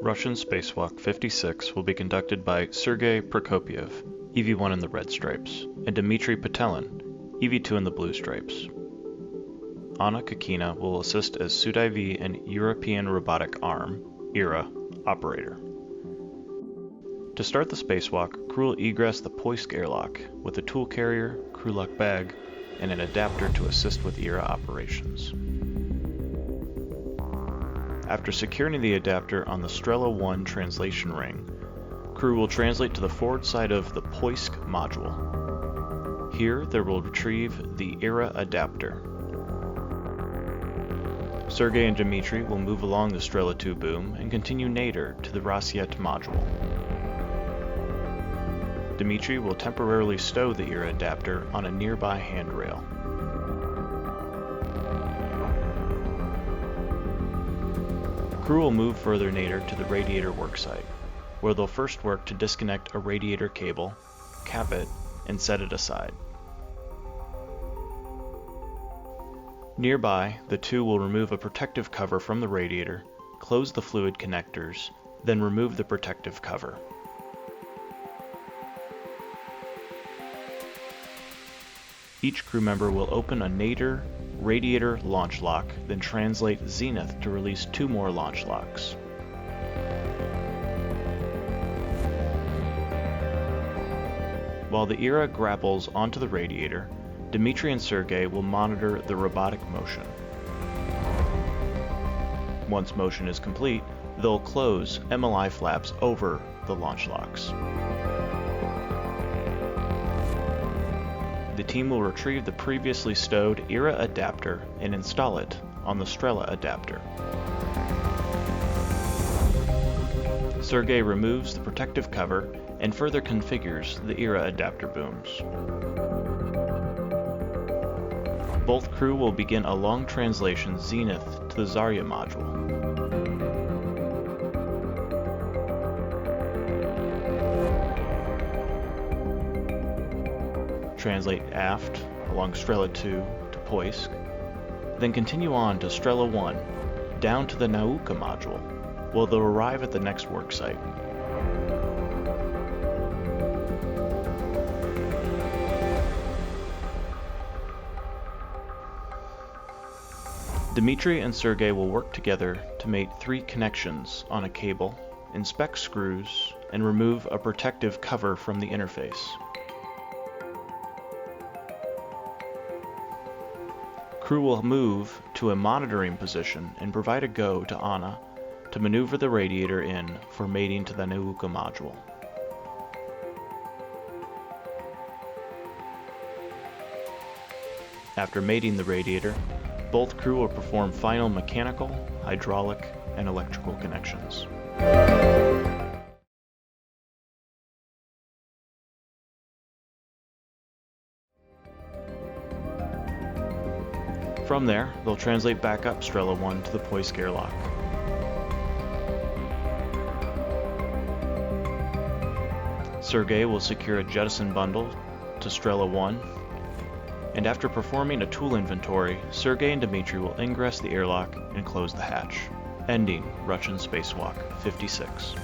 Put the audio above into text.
Russian Spacewalk 56 will be conducted by Sergey Prokopyev, EV-1 in the red stripes, and Dmitri Petelin, EV-2 in the blue stripes. Anna Kakina will assist as SUDIV and European Robotic Arm, ERA, operator. To start the spacewalk, crew will egress the Poisk airlock with a tool carrier, crew lock bag, and an adapter to assist with ERA operations. After securing the adapter on the Strela 1 translation ring, crew will translate to the forward side of the Poisk module. Here, they will retrieve the ERA adapter. Sergey and Dmitri will move along the Strela 2 boom and continue nadir to the Rassvet module. Dmitri will temporarily stow the ERA adapter on a nearby handrail. Crew will move further nadir to the radiator worksite, where they'll first work to disconnect a radiator cable, cap it, and set it aside. Nearby, the two will remove a protective cover from the radiator, close the fluid connectors, then remove the protective cover. Each crew member will open a nadir radiator launch lock, then translate zenith to release 2 more launch locks. While the ERA grapples onto the radiator, Dmitri and Sergey will monitor the robotic motion. Once motion is complete, they'll close MLI flaps over the launch locks. The team will retrieve the previously stowed ERA adapter and install it on the Strela adapter. Sergey removes the protective cover and further configures the ERA adapter booms. Both crew will begin a long translation zenith to the Zarya module. Translate aft along Strela 2 to Poisk, then continue on to Strela 1, down to the Nauka module, where they'll arrive at the next worksite. Dmitri and Sergey will work together to mate 3 connections on a cable, inspect screws, and remove a protective cover from the interface. Crew will move to a monitoring position and provide a go to Anna to maneuver the radiator in for mating to the Nauka module. After mating the radiator, both crew will perform final mechanical, hydraulic, and electrical connections. From there, they'll translate back up Strela 1 to the Poisk airlock. Sergey will secure a jettison bundle to Strela 1, and after performing a tool inventory, Sergey and Dmitri will ingress the airlock and close the hatch, ending Russian Spacewalk 56.